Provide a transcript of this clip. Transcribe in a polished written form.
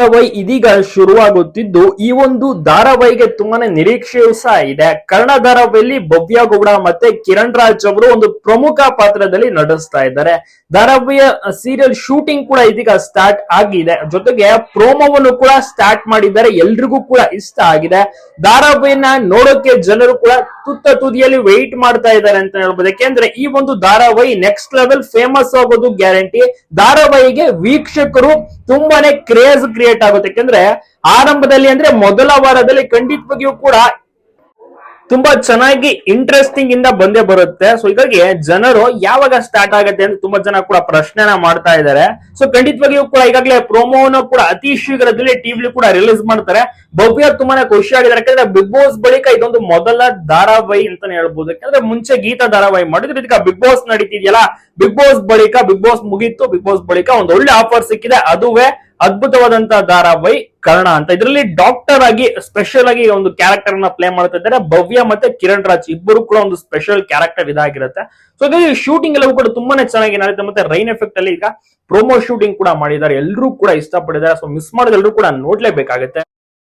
ಧಾರಾವಾಹಿ ಇದೀಗ ಶುರುವಾಗುತ್ತಿದ್ದು ಈ ಒಂದು ಧಾರಾವಾಹಿಗೆ ತುಂಬಾನೇ ನಿರೀಕ್ಷೆಯೂ ಸಹ ಇದೆ. ಕರ್ಣ ಧಾರಾವಾಹಿಯಲ್ಲಿ ಭವ್ಯ ಗೌಡ ಮತ್ತೆ ಕಿರಣ್ ರಾಜ್ ಅವರು ಒಂದು ಪ್ರಮುಖ ಪಾತ್ರದಲ್ಲಿ ನಟಿಸ್ತಾ ಇದ್ದಾರೆ. ಧಾರಾವಾಹಿಯ ಸೀರಿಯಲ್ ಶೂಟಿಂಗ್ ಕೂಡ ಇದೀಗ ಸ್ಟಾರ್ಟ್ ಆಗಿದೆ. ಜೊತೆಗೆ ಪ್ರೋಮೋವನ್ನು ಕೂಡ ಸ್ಟಾರ್ಟ್ ಮಾಡಿದ್ದಾರೆ. ಎಲ್ರಿಗೂ ಕೂಡ ಇಷ್ಟ ಆಗಿದೆ. ಧಾರಾವಾಹಿಯನ್ನ ನೋಡೋಕೆ ಜನರು ಕೂಡ ತುತ್ತ ತುದಿಯಲ್ಲಿ ವೆಯ್ಟ್ ಮಾಡ್ತಾ ಇದ್ದಾರೆ ಅಂತ ಹೇಳ್ಬೋದು. ಯಾಕೆಂದ್ರೆ ಈ ಒಂದು ಧಾರಾವಾಹಿ ನೆಕ್ಸ್ಟ್ ಲೆವೆಲ್ ಫೇಮಸ್ ಆಗೋದು ಗ್ಯಾರಂಟಿ. ಧಾರಾವಾಹಿಗೆ ವೀಕ್ಷಕರು ತುಂಬಾನೇ ಕ್ರೇಜ್ ಕ್ರಿಯೇಟ್ ಆಗುತ್ತೆ. ಯಾಕಂದ್ರೆ ಆರಂಭದಲ್ಲಿ ಅಂದ್ರೆ ಮೊದಲ ವಾರದಲ್ಲಿ ಖಂಡಿತವಾಗಿಯೂ ಕೂಡ ತುಂಬಾ ಚೆನ್ನಾಗಿ ಇಂಟ್ರೆಸ್ಟಿಂಗ್ ಇಂದ ಬಂದೇ ಬರುತ್ತೆ. ಸೊ ಹೀಗಾಗಿ ಜನರು ಯಾವಾಗ ಸ್ಟಾರ್ಟ್ ಆಗುತ್ತೆ ಅಂತ ತುಂಬಾ ಜನ ಕೂಡ ಪ್ರಶ್ನೆನ ಮಾಡ್ತಾ ಇದ್ದಾರೆ. ಸೊ ಖಂಡಿತವಾಗಿಯೂ ಕೂಡ ಈಗಾಗಲೇ ಪ್ರೋಮೋವನ್ನು ಕೂಡ ಅತಿ ಶೀಘ್ರದಲ್ಲಿ ಟಿವಿ ಕೂಡ ರಿಲೀಸ್ ಮಾಡ್ತಾರೆ. ಭವ್ಯ ತುಂಬಾನೇ ಖುಷಿಯಾಗಿದ್ದಾರೆ. ಯಾಕಂದ್ರೆ ಬಿಗ್ ಬಾಸ್ ಬಳಿಕ ಇದೊಂದು ಮೊದಲ ಧಾರಾವಾಹಿ ಅಂತಾನೆ ಹೇಳ್ಬೋದು. ಯಾಕಂದ್ರೆ ಮುಂಚೆ ಗೀತಾ ಧಾರಾವಾಹಿ ಮಾಡಿದ್ರೆ ಇದೀಗ ಬಿಗ್ ಬಾಸ್ ನಡೀತಿದೆಯಲ್ಲ, ಬಿಗ್ ಬಾಸ್ ಬಳಿಕ ಬಿಗ್ ಬಾಸ್ ಮುಗೀತು. ಬಿಗ್ ಬಾಸ್ ಬಳಿಕ ಒಂದು ಒಳ್ಳೆ ಆಫರ್ ಸಿಕ್ಕಿದೆ. ಅದುವೇ ಅದ್ಭುತವಾದಂತಹ ಧಾರಾವಾಹಿ ಕರ್ಣ ಅಂತ. ಇದರಲ್ಲಿ ಡಾಕ್ಟರ್ ಆಗಿ ಸ್ಪೆಷಲ್ ಆಗಿ ಒಂದು ಕ್ಯಾರೆಕ್ಟರ್ ನ ಪ್ಲೇ ಮಾಡ್ತಾ ಇದ್ದಾರೆ. ಭವ್ಯ ಮತ್ತೆ ಕಿರಣ್ ರಾಜ್ ಇಬ್ಬರು ಕೂಡ ಒಂದು ಸ್ಪೆಷಲ್ ಕ್ಯಾರೆಕ್ಟರ್ ಇದಾಗಿರುತ್ತೆ. ಸೊ ಹಾಗಾಗಿ ಶೂಟಿಂಗ್ ಎಲ್ಲವೂ ಕೂಡ ತುಂಬಾನೇ ಚೆನ್ನಾಗಿ ನಡೆಯುತ್ತೆ. ಮತ್ತೆ ರೈನ್ ಎಫೆಕ್ಟ್ ಅಲ್ಲಿ ಈಗ ಪ್ರೊಮೋ ಶೂಟಿಂಗ್ ಕೂಡ ಮಾಡಿದ್ದಾರೆ. ಎಲ್ಲರೂ ಕೂಡ ಇಷ್ಟಪಟ್ಟಿದ್ದಾರೆ. ಸೊ ಮಿಸ್ ಮಾಡೋದು ಎಲ್ಲರೂ ಕೂಡ ನೋಡ್ಲೇಬೇಕಾಗುತ್ತೆ.